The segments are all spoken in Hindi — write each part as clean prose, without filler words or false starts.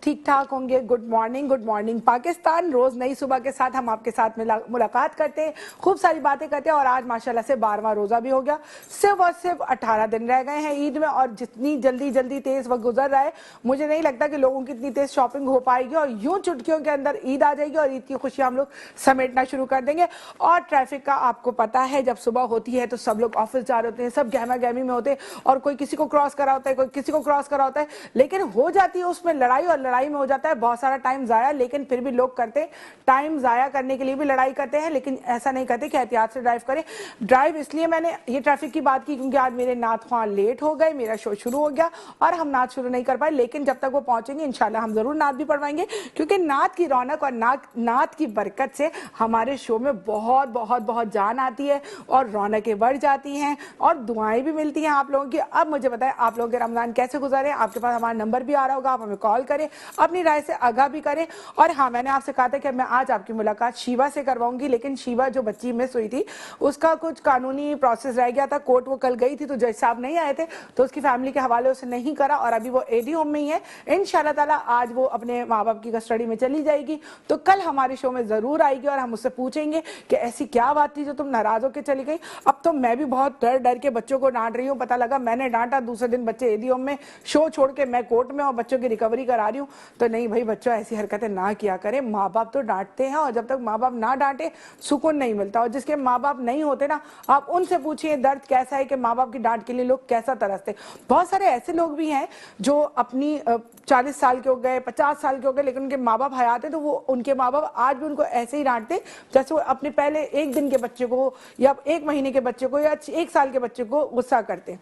ठीक ठाक होंगे। Good morning Pakistan. रोज नई सुबह के साथ हम आपके साथ मुलाकात करते हैं, खूब सारी बातें करते हैं और आज माशाल्लाह से 12वां रोजा भी हो गया। सिर्फ और सिर्फ 18 दिन रह गए हैं ईद में और जितनी जल्दी तेज वक्त गुजर रहा है, मुझे नहीं लगता कि लोगों की इतनी तेज शॉपिंग हो पाएगी और यूं चुटकियों के अंदर ईद आ जाएगी और ईद की खुशियां हम लोग समेटना शुरू कर देंगे। और ट्रैफिक का आपको पता है, जब सुबह होती है तो सब लोग ऑफिस जा रहे होते हैं, सब गहमा गहमी में होते हैं और कोई किसी को क्रॉस करा होता है, कोई किसी को क्रॉस करा होता है, लेकिन हो जाती है उसमें लड़ाई और लड़ाई में हो जाता है बहुत सारा टाइम जाया। लेकिन फिर भी लोग करते, टाइम जाया करने के लिए भी लड़ाई करते हैं, लेकिन ऐसा नहीं करते कि एहतियात से ड्राइव करें। ड्राइव इसलिए मैंने ये ट्रैफिक की बात की क्योंकि आज मेरे नात ख्वां लेट हो गए, मेरा शो शुरू हो गया और हम नात शुरू नहीं कर पाए, लेकिन जब तक वो पहुंचेंगे इंशाल्लाह हम जरूर नात भी पढ़वाएंगे क्योंकि नात की रौनक और नात की बरकत से हमारे शो में बहुत जान आती है और रौनकें बढ़ जाती हैं और दुआएं भी मिलती हैं आप लोगों की। अब मुझे बताएं आप लोगों के रमजान कैसे गुजारे। आपके पास हमारा नंबर भी आ रहा होगा, आप हमें कॉल करें, अपनी राय से आगाह भी करें। और हाँ, मैंने आपसे कहा था कि मैं आज आपकी मुलाकात शीवा से करवाऊंगी, लेकिन शीवा जो बच्ची मिस हुई थी उसका कुछ कानूनी प्रोसेस रह गया था, कोर्ट वो कल गई थी तो जज साहब नहीं आए थे तो उसकी फैमिली के हवाले उसे नहीं करा और अभी वो एडी होम में ही है। इंशाल्लाह ताला आज वो अपने माँ बाप की कस्टडी में चली जाएगी तो कल हमारे शो में जरूर आएगी और हम उससे पूछेंगे कि ऐसी क्या बात थी जो तुम नाराज होकर चली गई। अब तो मैं भी बहुत डर के बच्चों को डांट रही हूँ, पता लगा मैंने डांटा, दूसरे दिन बच्चे एडी होम में, शो छोड़ के मैं कोर्ट में और बच्चों की रिकवरी करा रही हूँ। तो नहीं भाई, बच्चों ऐसी हरकतें ना किया करें, माँ बाप तो डांटते हैं और जब तक माँ बाप ना डांटे सुकून नहीं मिलता। और जिसके माँ बाप नहीं होते ना, आप उनसे पूछिए दर्द कैसा है कि माँ बाप की डांट के लिए लोग कैसा तरसते। बहुत सारे ऐसे लोग भी हैं जो अपनी 40 साल के हो गए, 50 साल के हो गए, लेकिन उनके माँ बाप हयात है तो वो उनके माँ बाप आज भी उनको ऐसे ही डांटते जैसे वो अपने पहले एक दिन के बच्चे को या एक महीने के बच्चे को या 1 साल के बच्चे को गुस्सा करते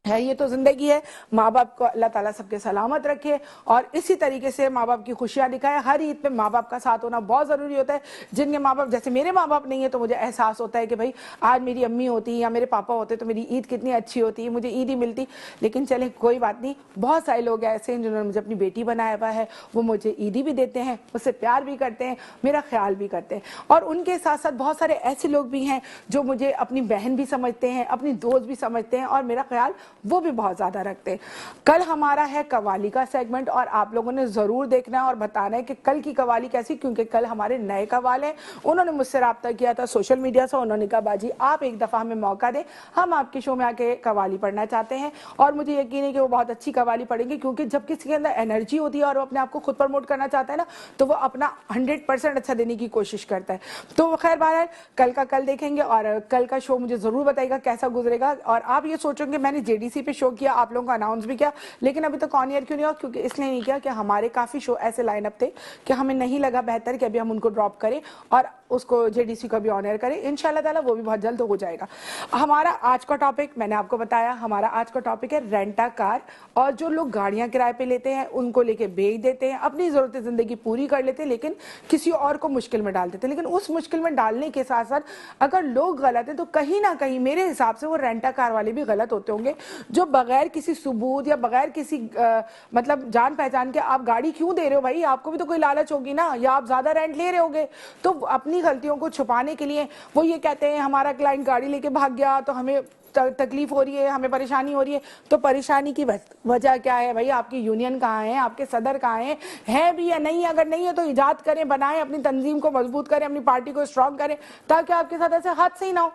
है। ये तो जिंदगी है। माँ बाप को अल्लाह ताला सबके सलामत रखे और इसी तरीके से माँ बाप की खुशियां दिखाए। हर ईद पे माँ बाप का साथ होना बहुत जरूरी होता है। जिनके माँ बाप, जैसे मेरे माँ बाप नहीं है तो मुझे एहसास होता है कि भाई आज मेरी अम्मी होती या मेरे पापा होते तो मेरी ईद कितनी अच्छी होती, मुझे ईद ही मिलती। लेकिन चले कोई बात नहीं, बहुत सारे लोग ऐसे हैं जिन्होंने मुझे अपनी बेटी बनाया हुआ है, वो मुझे ईदी भी देते हैं, मुझसे प्यार भी करते हैं, मेरा ख्याल भी करते हैं। और उनके साथ साथ बहुत सारे ऐसे लोग भी हैं जो मुझे अपनी बहन भी समझते हैं, अपनी दोस्त भी समझते हैं और मेरा ख्याल वो भी बहुत ज्यादा रखते हैं। कल हमारा है कवाली का सेगमेंट और आप लोगों ने जरूर देखना है और बताना है कि कल की कवाली कैसी, क्योंकि कल हमारे नए कवाल हैं। उन्होंने मुझसे राब्ता किया था सोशल मीडिया से, उन्होंने कहा बाजी आप एक दफा हमें मौका दें, हम आपके शो में आके कवाली पढ़ना चाहते हैं। और मुझे यकीन है कि वो बहुत अच्छी कवाली पढ़ेंगे क्योंकि जब किसी के अंदर एनर्जी होती है और वो अपने आप को खुद प्रमोट करना चाहता है ना, तो वो अपना 100% अच्छा देने की कोशिश करता है। तो खैर बहरहाल कल का कल देखेंगे और कल का शो मुझे जरूर बताइएगा कैसा गुजरेगा। और आप ये सोचोगे मैंने जेडीसी पे शो किया, आप लोगों को अनाउंस भी किया, लेकिन अभी तक ऑन एयर क्यों नहीं हुआ? क्योंकि इसलिए नहीं किया कि हमारे काफी शो ऐसे लाइनअप थे कि हमें नहीं लगा बेहतर कि अभी हम उनको ड्रॉप करें और उसको जेडीसी को भी ऑन एयर करें। इंशाल्लाह ताला वो भी बहुत जल्द हो जाएगा। हमारा आज का टॉपिक मैंने आपको बताया, हमारा आज का टॉपिक है रेंटा कार। और जो लोग गाड़ियां किराए पे लेते हैं उनको लेके बेच देते हैं, अपनी जरूरतें जिंदगी पूरी कर लेते हैं लेकिन किसी और को मुश्किल में डाल देते हैं। लेकिन उस मुश्किल में डालने के साथ साथ अगर लोग गलत हैं तो कहीं ना कहीं मेरे हिसाब से वो रेंटा कार वाले भी गलत होते होंगे, जो बगैर किसी सबूत या बगैर किसी मतलब जान पहचान के आप गाड़ी क्यों दे रहे हो भाई? आपको भी तो कोई लालच होगी ना, या आप ज्यादा रेंट ले रहे होगे। तो अपनी गलतियों को छुपाने के लिए वो ये कहते हैं हमारा क्लाइंट गाड़ी लेके भाग गया तो हमें तकलीफ हो रही है, हमें परेशानी हो रही है। तो परेशानी की वजह क्या है भाई? आपकी यूनियन कहाँ है, आपके सदर कहाँ है भी या नहीं? अगर नहीं है तो इजाद करें, बनाएं, अपनी तंजीम को मजबूत करें, अपनी पार्टी को स्ट्रॉन्ग करें ताकि आपके साथ ऐसे हादसे ही ना हो।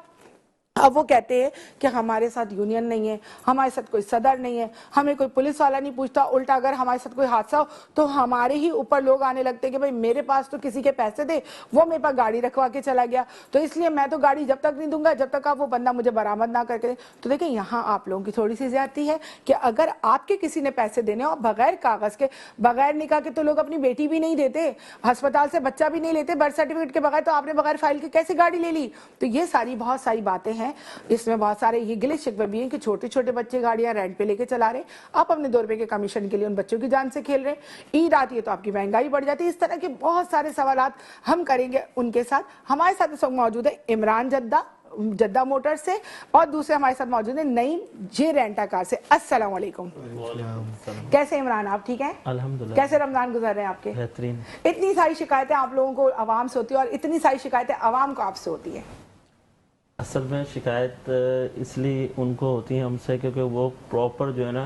अब वो कहते हैं कि हमारे साथ यूनियन नहीं है, हमारे साथ कोई सदर नहीं है, हमें कोई पुलिस वाला नहीं पूछता। उल्टा अगर हमारे साथ कोई हादसा हो तो हमारे ही ऊपर लोग आने लगते हैं कि भाई मेरे पास तो किसी के पैसे थे, वो मेरे पास गाड़ी रखवा के चला गया, तो इसलिए मैं तो गाड़ी जब तक नहीं दूंगा जब तक आप वो बंदा मुझे बरामद ना करके दे। तो देखिए यहाँ आप लोगों की थोड़ी सी ज्यादती है कि अगर आपके किसी ने पैसे देने और बगैर कागज के, बगैर निकाह के, तो लोग अपनी बेटी भी नहीं देते, अस्पताल से बच्चा भी नहीं लेते बर्थ सर्टिफिकेट के बगैर, तो आपने बगैर फाइल के कैसे गाड़ी ले ली? तो ये सारी बहुत सारी बातें हैं। इसमें बहुत सारे ये गिले शिकवे भी हैं कि छोटे छोटे बच्चे गाड़ियां रेंट पे लेके चला रहे, आप अपने 2 रुपए के कमीशन के लिए उन बच्चों की जान से खेल रहे हैं। ईद आती है तो आपकी महंगाई बढ़ जाती है। इस तरह के बहुत सारे सवालात हम करेंगे उनके साथ। हमारे साथ इस वक्त मौजूद है इमरान जद्दा मोटर से और दूसरे हमारे साथ मौजूद है नईम जे रेंटा कार से। अस्सलाम वालेकुम। कैसे इमरान, आप ठीक हैं? अल्हम्दुलिल्लाह। कैसे रमजान गुजर रहे हैं आपके? बेहतरीन। इतनी सारी शिकायतें आप लोगों को आवाम से होती है और इतनी सारी शिकायतें आवाम को आपसे होती है। असल में शिकायत इसलिए उनको होती है हमसे क्योंकि वो प्रॉपर जो है ना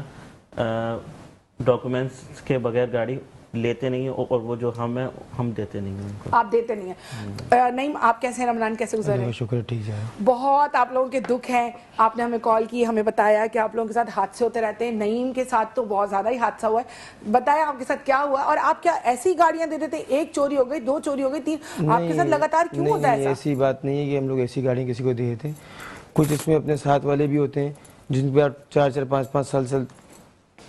डॉक्यूमेंट्स के बगैर गाड़ी लेते नहीं है और वो जो हम है हम देते नहीं है उनको। आप देते नहीं है। नहीं, आप कैसे हैं? रमजान कैसे गुजर रहे हैं? शुक्र ठीक है। बहुत आप लोगों के दुख हैं। आपने हमें कॉल की, हमें बताया कि आप लोगों के साथ हादसे होते रहते हैं। नईम के साथ तो बहुत ज्यादा ही हादसा हुआ है। बताया आपके साथ क्या हुआ और आप क्या ऐसी गाड़ियां दे देते? एक चोरी हो गई, 2 चोरी हो गई, 3, आपके साथ लगातार क्यों होता है ऐसा? ऐसी बात नहीं है कि हम लोग ऐसी गाड़ियाँ किसी को दे देते हैं। कुछ इसमें अपने साथ वाले भी होते हैं जिन पे आप 4-4, 5-5 साल से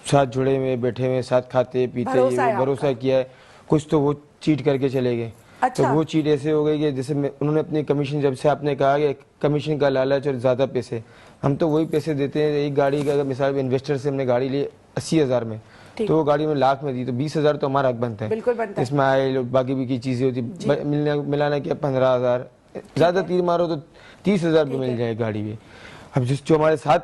साथ जुड़े हुए, बैठे हुए, साथ खाते पीते, भरोसा किया है। कुछ तो वो चीट करके चले गए। अच्छा। तो वो चीट ऐसे हो गई कि जैसे उन्होंने अपनी कमीशन, जब से आपने कहा कि कमीशन का लालच और ज़्यादा पैसे, हम तो वही पैसे देते हैं। एक गाड़ी का अगर मिसाल इन्वेस्टर से हमने गाड़ी ली 80,000 में, तो वो गाड़ी में लाख में दी तो 20,000 तो हमारा हक बनता है। बिल्कुल बनता है। इसमें आए बाकी भी की चीज़ें होती, मिलाना क्या 15,000, ज़्यादा तीर मारो तो 30,000 भी मिल जाए गाड़ी में। अब जो हमारे साथ